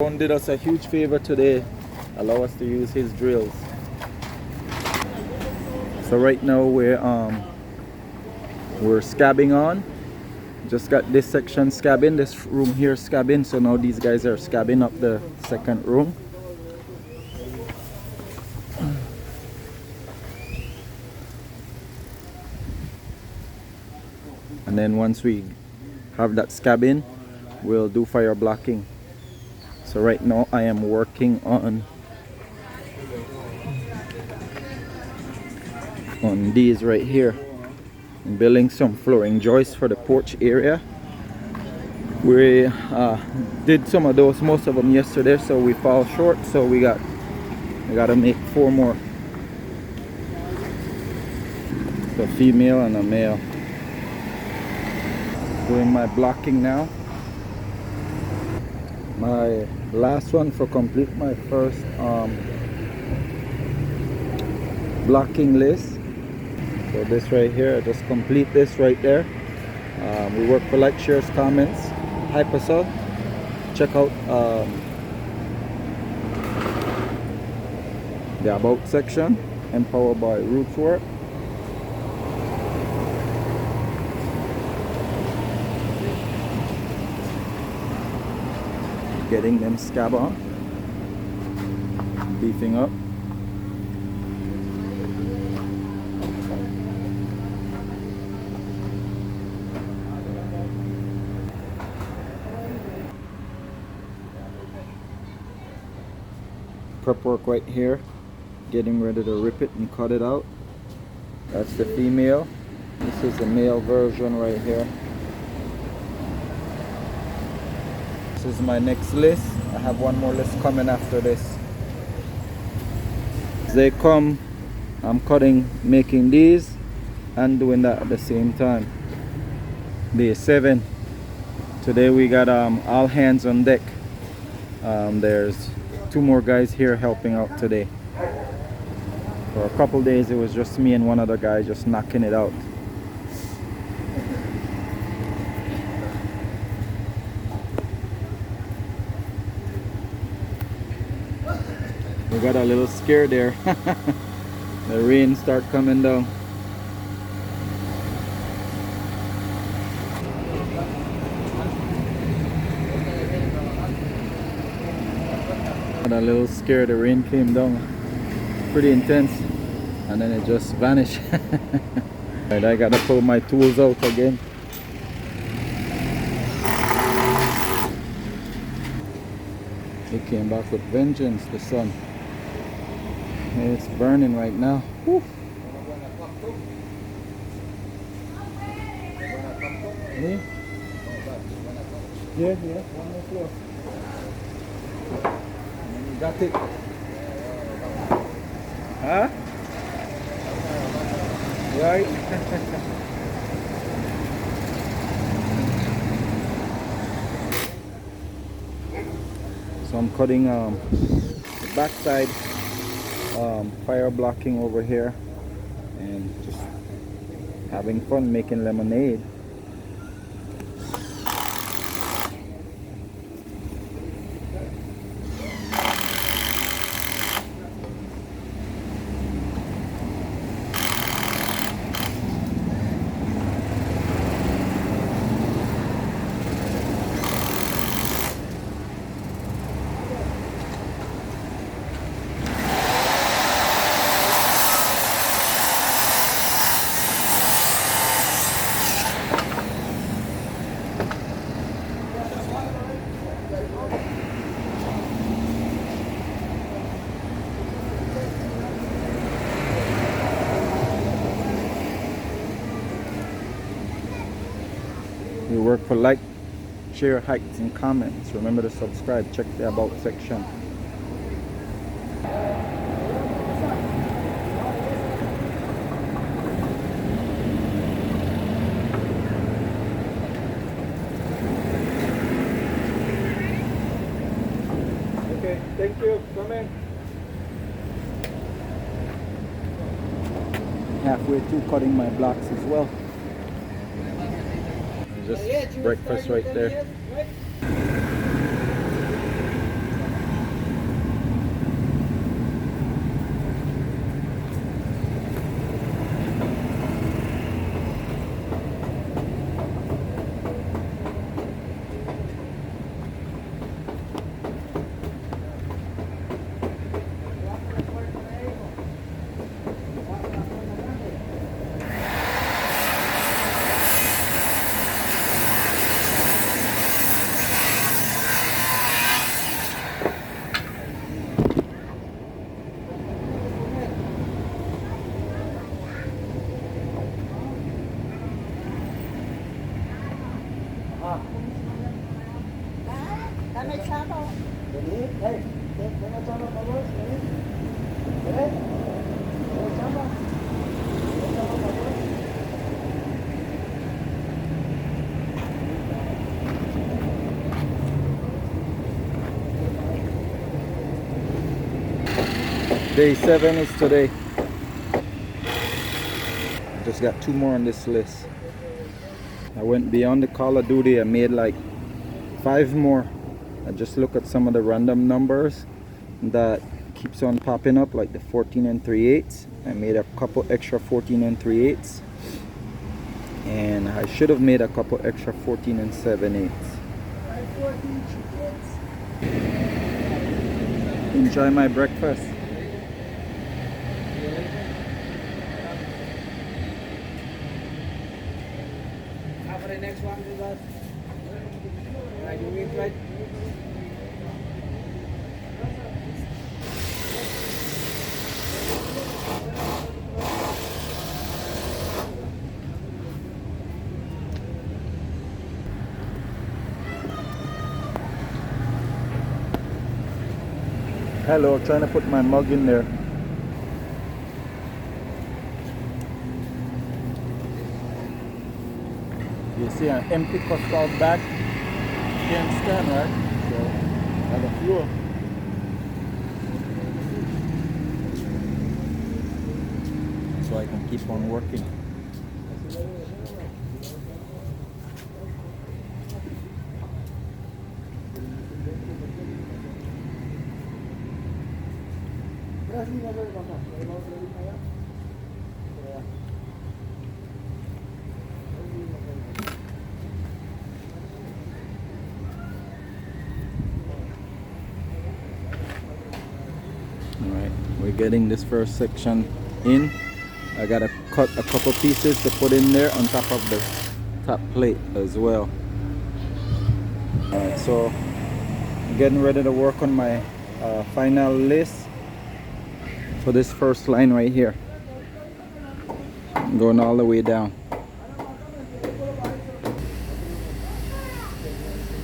Ron did us a huge favor today, allow us to use his drills. So right now we're scabbing on. Just got this section scabbing, this room here scabbing. So now these guys are scabbing up the second room. And then once we have that scabbing, we'll do fire blocking. So right now I am working on these right here. I'm building some flooring joists for the porch area. We did some of those, most of them yesterday, so we fall short. So we gotta make 4 more. So female and a male. Doing my blocking now. My last one for complete my first blocking list. So this right here, I just complete this right there. We work for like, shares, comments, hype us up. Check out the about section, empowered by Rootswerx. Getting them scab on, beefing up. Prep work right here, getting ready to rip it and cut it out. That's the female. This is the male version right here. This is my next list. I have one more list coming after this. As they come, I'm cutting, making these and doing that at the same time. Day 7. Today we got all hands on deck. There's 2 more guys here helping out today. For a couple days it was just me and one other guy just knocking it out. We got a little scared there. The rain start coming down. Got a little scared. The rain came down pretty intense and then it just vanished. Right, I gotta pull my tools out again. It came back with vengeance, the sun. It's burning right now. Woo. Yeah, one more floor. You got it. Huh? Right? So I'm cutting the backside, fire blocking over here, and just having fun making lemonade. We work for like, share, hikes, and comments. Remember to subscribe. Check the about section. Okay, thank you. Come in. Halfway through cutting my blocks as well. Just breakfast right there. Day 7 is today. Just got 2 more on this list. I went beyond the Call of Duty. I made like 5 more. I just look at some of the random numbers that keeps on popping up, like the 14 and 3/8. I made a couple extra 14 and 3/8, and I should have made a couple extra 14 and 7/8. Enjoy my breakfast. For the next one with us. You eat right? Hello, trying to put my mug in there. You see an empty custard bag? Can't stand, right? So, I got fuel. So I can keep on working. Alright, we're getting this first section in. I gotta cut a couple pieces to put in there on top of the top plate as well. Alright, so I'm getting ready to work on my final list for this first line right here, going all the way down.